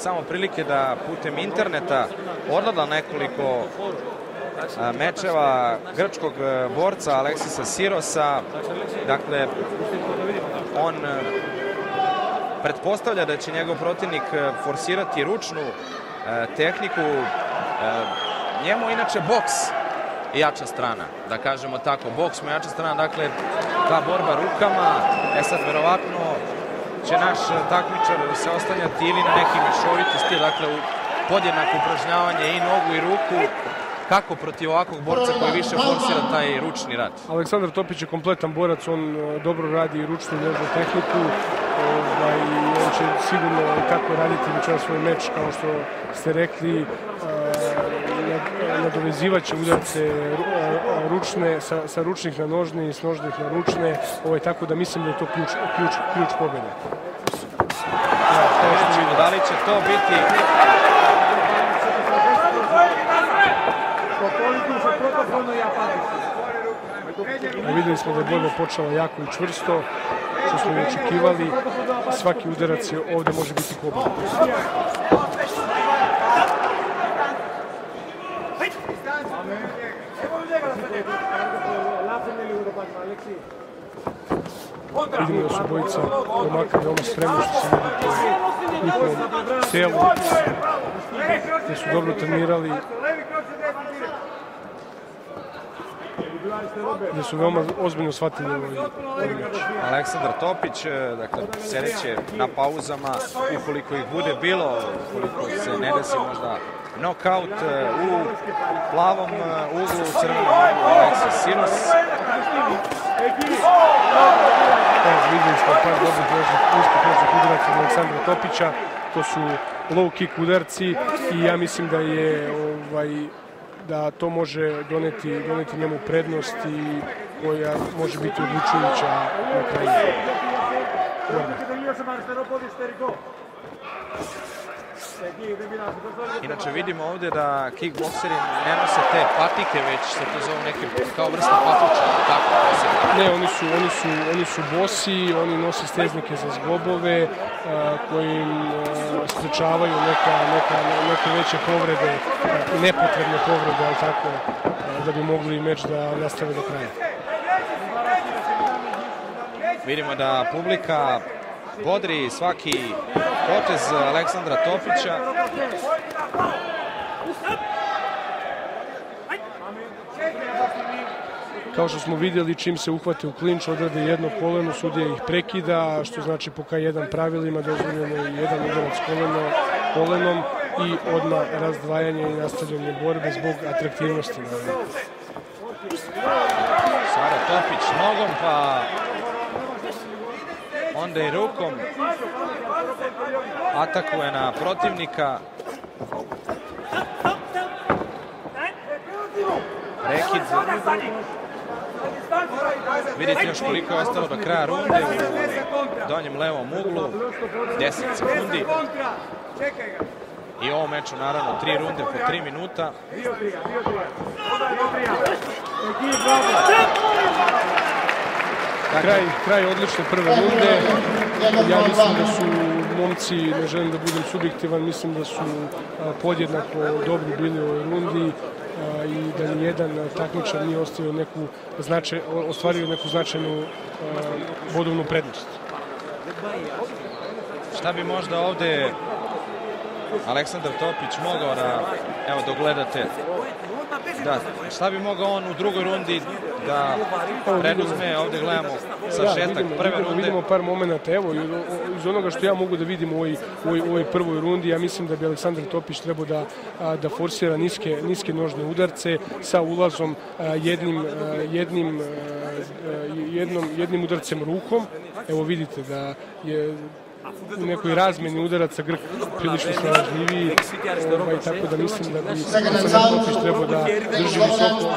samo prilike da putem interneta odgleda nekoliko mečeva grčkog borca Aleksisa Sirosa. Dakle, on pretpostavlja da će njegov protivnik forsirati ručnu tehniku. Njemu inače boks jača strana, da kažemo tako. Boks mu jača strana, dakle, ta borba rukama. Sad, verovatno, će naš takmičar se ostanjati ili na neki mešoviti stil, dakle, u podjednako upražnjavanje i nogu i ruku. Kako protiv ovakvog borca koji više forsira taj ručni rad? Aleksandar Topić je kompletan borac, on dobro radi i ručnu i nožnu tehniku. On će sigurno tako raditi večera svoj meč, kao što ste rekli, nadovezivat će udarce ručne, sa ručnih na nožne i s nožnih na ručne, tako da mislim da je to ključ pobjede. Da li će to biti... Videli smo da je borba počela jako i čvrsto, što smo i očekivali. Svaki udarac ovde može biti pobjeda. Vidimo da su bojica domaka veoma spremni, što se vidi po njihovom telu, gde su dobro trenirali, gde su veoma ozbiljno shvatili ovaj meč. Aleksandar Topić, dakle, sedeće na pauzama, ukoliko ih bude bilo, ukoliko se ne desi možda nokaut u plavom uglu, u crvenom uglu Aleksis Siros. Videli smo par dobrih uspjeh nožnih udaraca od Aleksandra Topića. To su low kick udarci i ja mislim da to može doneti njemu prednost i koja može biti odlučujuća na kraju. Inače vidimo ovde da kickbokseri ne nose te patike, već se to zove neke kao vrsta papuča, tako posebno. Ne, oni su bosi, oni nose steznike za zglobove koji im sprečavaju neke veće povrede, nepotrebne povrede, ali tako da bi mogli meč da nastave do kraja. Vidimo da publika bodri svaki potez Aleksandra Topića. Kao što smo vidjeli, čim se uhvate u klinč, odrade jedno koleno, sudija ih prekida, što znači po K1 pravilima dozvoljeno je jedan udarac kolenom i odmah razdvajanje i nastavljanje borbe zbog atraktivnosti. Sada Topić nogom, pa onda i rukom atakuje na protivnika. Prekid. Vidite još koliko je ostalo do kraja runde u donjem levom uglu. 10 sekundi. I u ovom meču naravno 3 runde po 3 minuta. Kraj odlične prve runde. Ja mislim da su momci, ne želim da budem subjektivan, mislim da su podjednako dobri bili u ovoj rundi i da nijedan takmičar nije ostvario neku značajnu bodovnu prednost. Šta bi možda ovde Aleksandar Topić mogao da, evo dok gledate, šta bi mogao on u drugoj rundi da preduzme? Ovde gledamo sažetak prve runde. Vidimo par momenta, evo, iz onoga što ja mogu da vidim u ovoj prvoj rundi, ja mislim da bi Aleksandar Topić trebao da forsira niske nožne udarce sa ulazom jednim udarcem rukom. Evo vidite da je u nekoj razmeni udaraca Grk prilično snalažljiviji, tako da mislim da bi Aleksandar Topić trebao da drži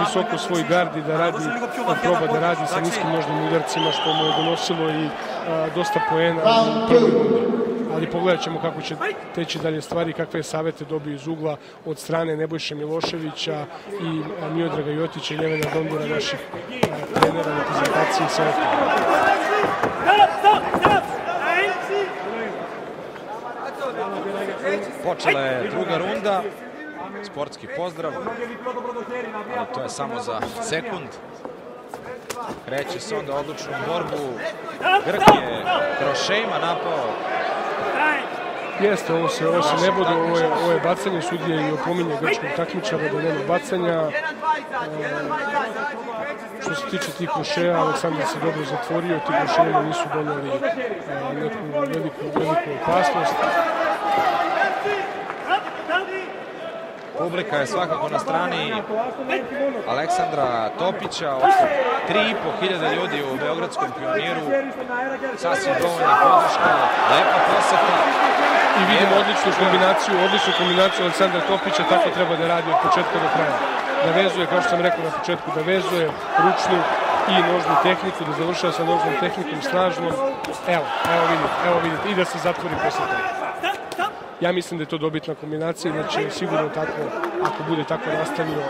visoko svoj gard i da proba da radi sa niskim nožnim udarcima, što mu je donosilo i dosta poena u prvoj rundi. Ali pogledat ćemo kako će teći dalje stvari, kakve savete dobiju iz ugla od strane Nebojše Miloševića i Miodraga Jotića i Ljevena Dondura, naših trenera reprezentacije i selektora. Počela je druga runda. Sportski pozdrav. Ali to je samo za sekund. Kreće se onda odlučnu borbu. Grk je krošejima napao. Jeste, ovo se ne bude, ovo je bacanje, sudije i opominje grčkog takmičara da nema bacanja. Što se tiče tih krošeja, Aleksandar se dobro zatvorio, ti krošejima nisu doneli neku veliku opasnost. Publika je svakako na strani Aleksandra Topića, oko 3.500 ljudi u Beogradskom Pioniru, sasvim dovoljna podrška, lepa poseta. I vidimo odličnu kombinaciju Aleksandra Topića, tako treba da radi od početka do kraja. Da vezuje, kao što sam rekao na početku, da vezuje ručnu i nožnu tehniku, da završava sa nožnom tehnikom snažnom. Evo vidite, i da se zatvori posle toga. Ja mislim da je to dobitna kombinacija, da će sigurno tako, ako bude tako nastavio,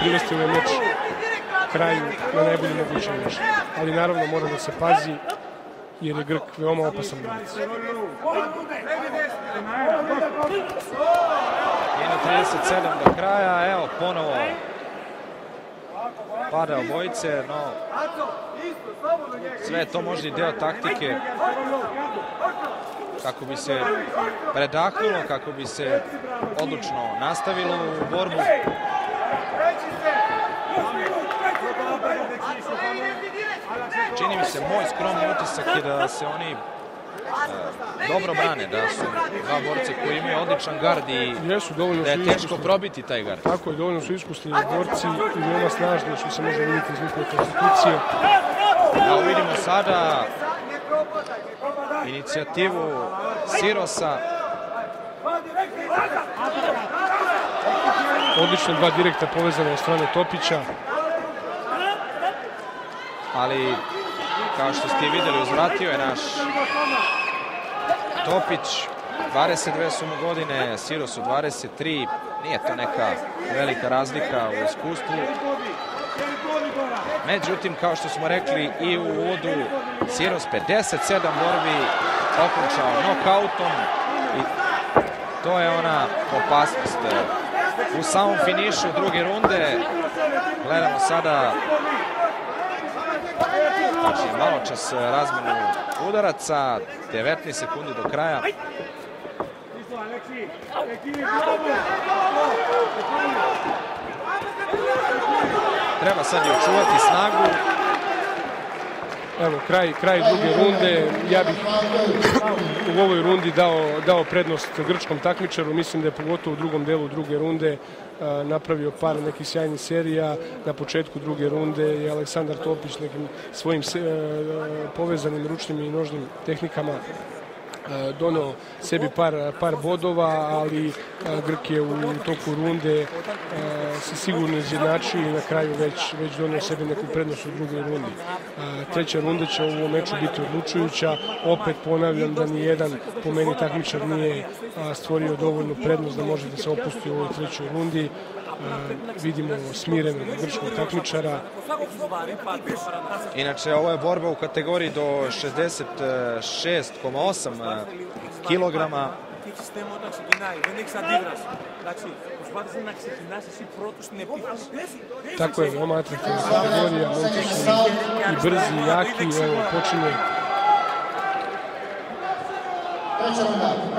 privesti ovaj meč kraju na najbolji mogući način. Ali naravno mora da se pazi, jer je Grk veoma opasan borac. Minut 37 do kraja, evo ponovo pada obojice, no sve to možda i deo taktike kako bi se predahnulo, kako bi se odlučno nastavilo u borbu. Čini mi se, moj skromni utisak je da se oni dobro brane, da su dva borca koji imaju odličan gard i da je teško probiti taj gard. Tako je, dovoljno su iskusni borci i veoma snažni, što se može vidjeti iz njihove konstitucije. Evo vidimo sada inicijativu Sirosa. Odlično dva direkta povezana od strane Topića. Ali, kao što ste vidjeli, uzvratio je naš Topić. 22 su mu godine, Sirosu 23. Nije to neka velika razlika u iskustvu. Međutim, kao što smo rekli i u uvodu, Siros 57 borbi okončao nokautom i to je ona opasnost. U samom finišu druge runde gledamo sada malo čas razmenu udaraca, 19 sekundi do kraja. Treba sad i očuvati snagu. Evo, kraj druge runde. Ja bih u ovoj rundi dao prednost grčkom takmičaru. Mislim da je pogotovo u drugom delu druge runde napravio par nekih sjajnih serija. Na početku druge runde je Aleksandar Topić nekim svojim povezanim ručnim i nožnim tehnikama donao sebi par bodova, ali Grk je u toku runde se sigurno izjednačio i na kraju već donio sebi neku prednost u drugoj rundi. Treća runda će u ovom meču biti odlučujuća. Opet ponavljam da nijedan po meni takmičar nije stvorio dovoljnu prednost da može da se opusti u ovoj trećoj rundi. Vidimo smirenog grčkog takmičara. Inače, ovo je borba u kategoriji do 66,8 kilograma. Tako je, veoma atraktivna kategorija, momci su i brzi i jaki. Evo,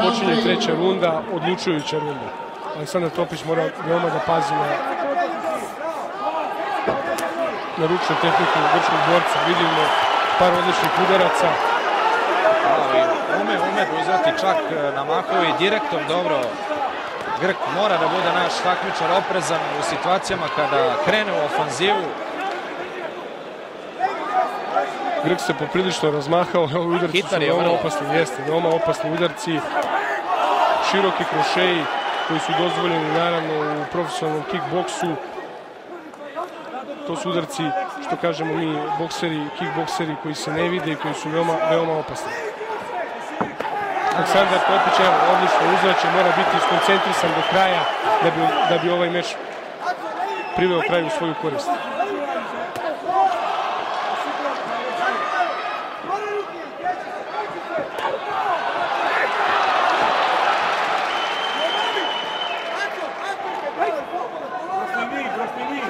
počinje treća runda, odlučujuća runda. Aleksandar Topić mora veoma da pazi na ručnu tehniku grčkog borca. Vidimo par odličnih udaraca. Ume uzeti čak na mahu i direktom dobro. Grk mora da bude naš takmičar oprezan u situacijama kada krene u ofanzivu. Grk se poprilično razmahao, ovi udarci su veoma opasni, veoma opasni udarci. Široki krošeji koji su dozvoljeni naravno u profesionalnom kickboksu. To su udarci, što kažemo mi, kickbokseri koji se ne vide i koji su veoma opasni. Aleksandar Topić, evo, odlično uzvraća, mora biti skoncentrisan do kraja da bi ovaj meč priveo kraju u svoju korist.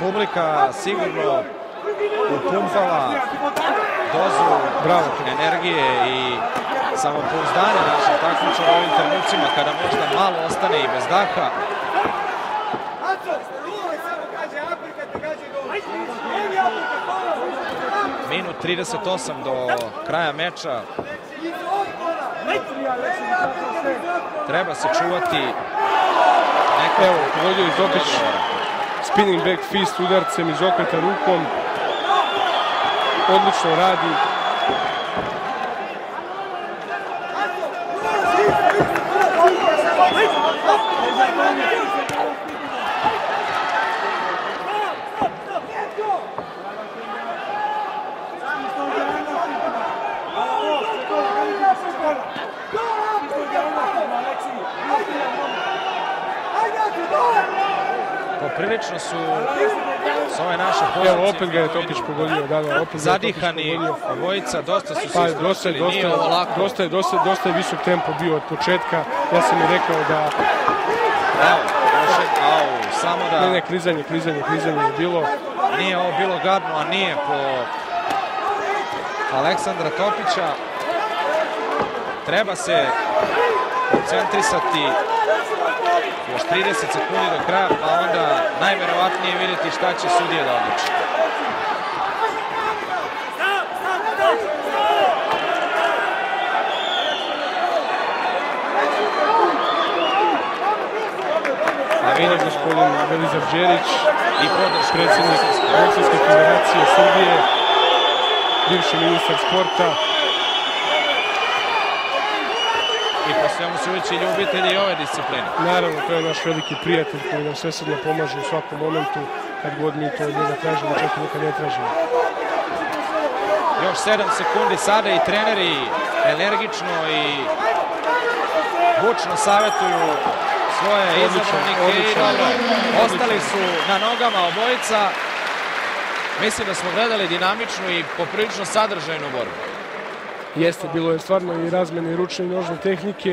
publika sigurno upumpala dozu energije i samopouzdanja naših takmičara u ovim trenucima kada možda malo ostane i bez daha. Minut 38 do kraja meča. Treba se čuvati nekako. Evo, pogodio Izokić spinning back fist udarcem iz okreta rukom. Odlično radi. Poprilično su s ove naše pozicije. Evo, opet ga je Topić pogodio. Zadihani obojica, dosta su se iskoristili, nije ovo lako. Dosta je visok tempo bio od početka. Ja sam i rekao da... Evo, samo da... Ne, klizanje je bilo. Nije ovo bilo gadno, a nije po Aleksandra Topića. Treba se koncentrisati još 30 sekundi do kraja, pa onda najverovatnije vidjeti šta će sudija da odluči. A vidim gospodin Velizar Đerić i predsjednik Bokserske federacije Srbije, bivši ministar sporta. I po svemu su već i ljubitelji ove discipline. Naravno, to je naš veliki prijatelj koji nam svesrdno pomaže u svakom momentu, kad god mi to od njega tražimo, čak i nekad ne tražimo. Još 7 sekundi, sada i treneri energično i bučno savjetuju svoje izabranike i dobro, ostali su na nogama obojica. Mislim da smo gledali dinamičnu i poprilično sadržajnu borbu. Jeste, bilo je stvarno i razmene ručne i nožne tehnike.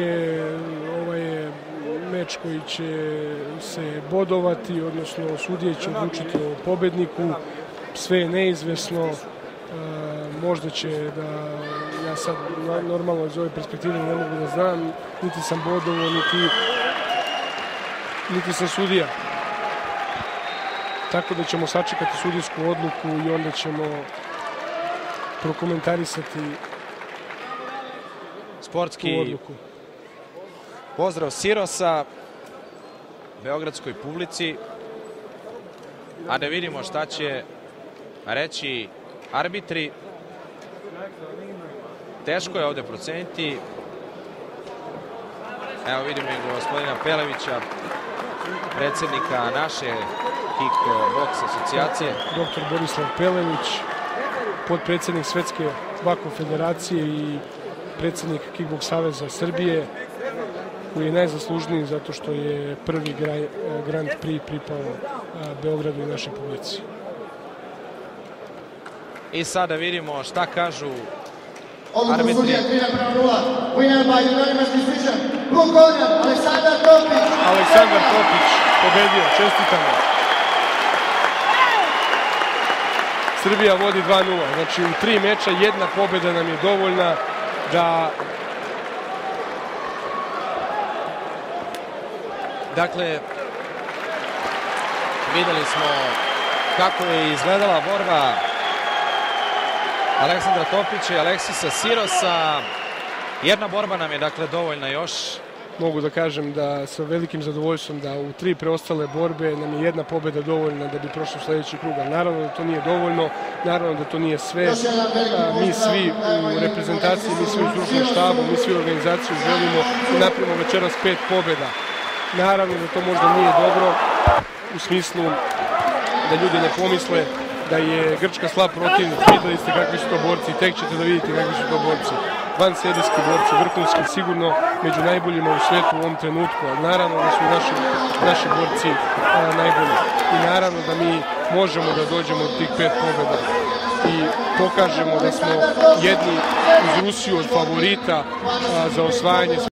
Ovo je meč koji će se bodovati, odnosno sudije će odlučiti o pobedniku. Sve je neizvesno. Možda će da, ja sad normalno iz ove perspektive ne mogu da znam, niti sam bodovo, niti sam sudija. Tako da ćemo sačekati sudijsku odluku i onda ćemo prokomentarisati sportski pozdrav Sirosa beogradskoj publici, a da vidimo šta će reći arbitri. Teško je ovde proceniti. Evo vidimo i gospodina Pelevića, predsjednika naše kickboks asocijacije. Doktor Borislav Pelević, potpredsjednik Svetske Bako federacije i predsjednik Kickboks saveza Srbije, koji je najzaslužniji zato što je prvi Grand Prix pripao Beogradu i našoj publici. I sada vidimo šta kažu arbitri. Sudija 3:0. Winner by unanimous decision. Blue corner, Aleksandar Topić. Aleksandar Topić pobedio, čestitamo. Srbija vodi 2:0. Znači u 3 meča jedna pobjeda nam je dovoljna da... Dakle, videli smo kako je izgledala borba Aleksandra Topića i Aleksisa Sirosa. Jedna borba nam je dakle dovoljna još. Mogu da kažem da sa velikim zadovoljstvom da u 3 preostale borbe nam je jedna pobjeda dovoljna da bi prošlo sljedeći krug. Naravno da to nije dovoljno, naravno da to nije sve. Mi svi u reprezentaciji, mi svi u stručnom štabu, mi svi u organizaciju želimo da napravimo večeras 5 pobjeda. Naravno da to možda nije dobro u smislu da ljudi ne pomisle da je Grčka slab protivnik. Videli ste kakvi su to borci i tek ćete da vidite kakvi su to borci. Vanserijski borci, vrhunski, sigurno među najboljima u svijetu u ovom trenutku. Naravno da su naši borci najbolji. I naravno da mi možemo da dođemo do tih 5 pobjeda i pokažemo da smo jedni uz Rusiju od favorita za osvajanje